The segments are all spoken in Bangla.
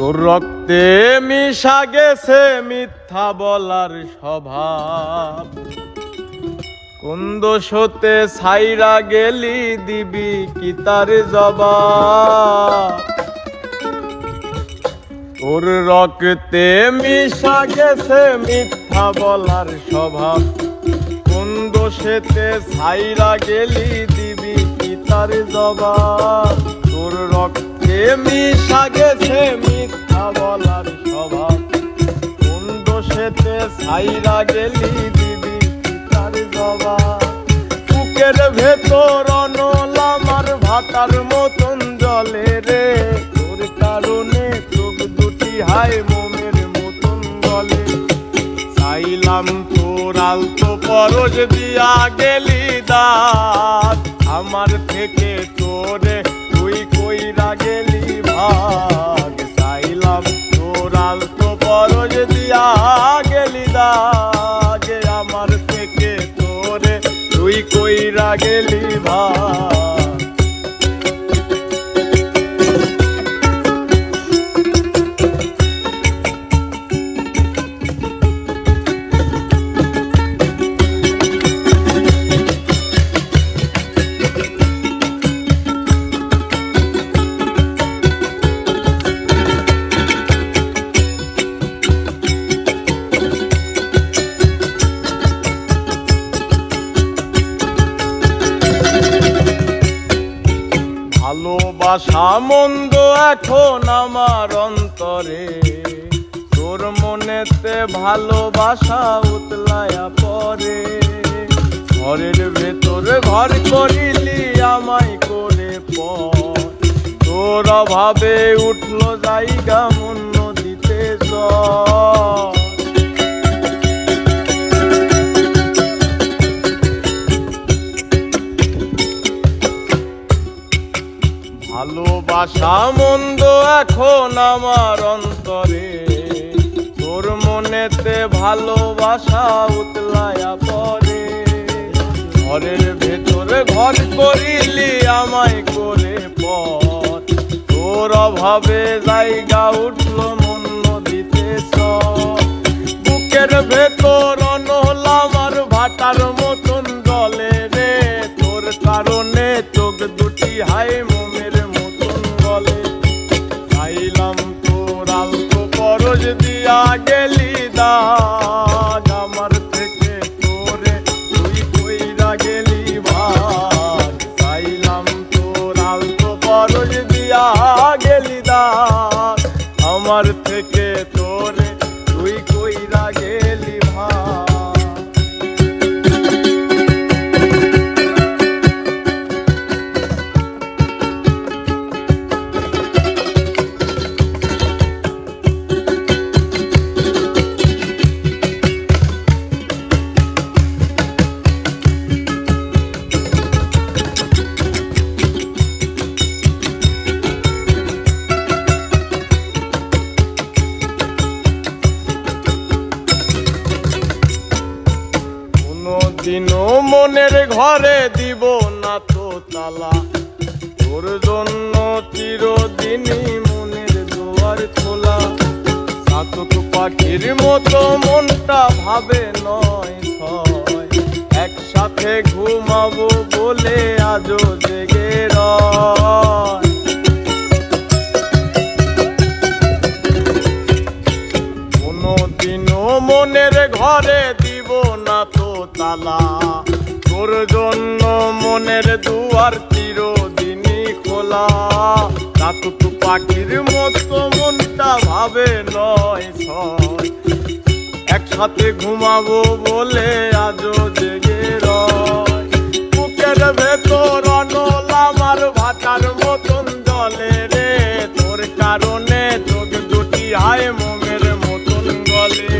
তোর রক্তে মিশা গেছে মিথ্যা বলার স্বভাব, কোন দোষতে ছাইরা গেলি দিবি কি তার জবাব। তোর রক্তে মিশা গেছে মিথ্যা বলার স্বভাব, কোন দোষেতে ছাইরা গেলি দিবি কি তার জবাব। তোর রক্তে মিশা গেছে মিথ্যা বলার স্বভাব, কোন দোষেতে ছাইরা গেলি দিবি কি তার জবাব। বুকের ভেতর অনল আমার ভাটার মতন জলে রে, তোর কারণে চোখ দুটি হায় মোমের মতন গলে। চাইলাম তোর আলতো পরশ দিয়া গেলি দাঁত, আমার থেকে তোরে তুই কইরা গেলি ভাগ। চাইলাম তোর আলতো পরশ দিয়া গেলি দাগ, আমার থেকে তোরে তুই কইরা গেলি ভাগ। ভালোবাসা মন্দ এখন আমার অন্তরে, তোর মনেতে ভালোবাসা উতলায়া পরে। ঘরের ভেতর ঘর করিলি আমায় করে পর, তোর অভাবে উঠলো জায়গা মন নদীতে জ্বর। ভালোবাসা মন্দ এখন আমার অন্তরে, তোর মনেতে ভালোবাসা উতলায়া পরে। ঘরের ভেতরে ঘর করিলি আমায় করে পর, তোর অভাবে জায়গা উঠলো মন নদীতে চর। বুকের ভেতর অনল আমার ভাটার মতন জলে রে, তোর কারণে চোখ দুটি হায় মোমের মতন গলে। চাইলাম তোর আলতো পরশ দিয়া গেলি দাগ, আমার থেকে তোরে তুই কইরা গেলি ভাগ। চাইলাম তোর আলতো পরশ দিয়া গেলি দাগ, আমার থেকে তোরে তুই কইরা গেলি ভাগ। দিনও মনের ঘরে দিব না তো তালা, তোর জন্য চিরদিনই মনের দুয়ার খোলা। চাতক পাখির মতো মনটা ভাবে নয় ছয়, একসাথে ঘুমাবো বলে আজও জেগে রয়। কোনদিনও মনের ঘরে দিব না তো তালা, তোর জন্য মনের দুয়ার চিরদিনই খোলা। চাতক পাখির মতো মনটা ভাবে নয় ছয়, একসাথে ঘুমাবো বলে আজও জেগে রয়। বুকের ভেতর অনল আমার ভাটার মতন জলে রে, তোর কারণে চোখ দুটি হায় মোমের মতন গলে।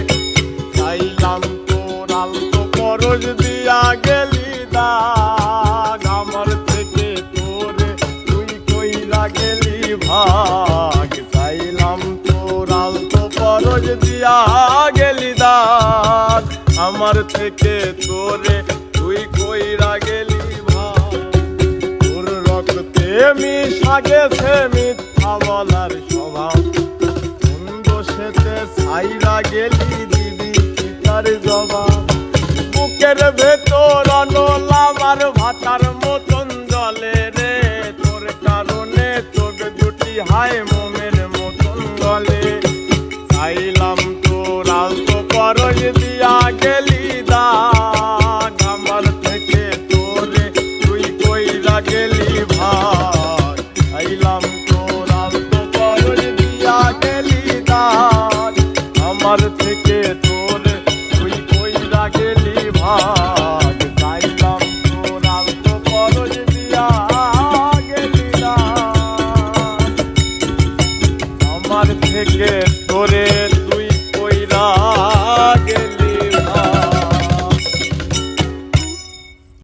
চাইলাম তোর আলতো পরশ দিয়া গেলি দাগ, আমার থেকে তোরে তুই কইরা গেলি ভাগ। চাইলাম তোর আলতো পরশ দিয়া গেলি দাগ, আমার থেকে তোরে তুই কইরা গেলি ভাগ। তোর রক্তে মিশা গেছে মিথ্যা বলার স্বভাব, হাইরা গেলি দিবি পিতার জবাব। বুকের ভেতর অনলামার ভাতার মতন জলে রে, তোর কারণে চোখ দুটি হায়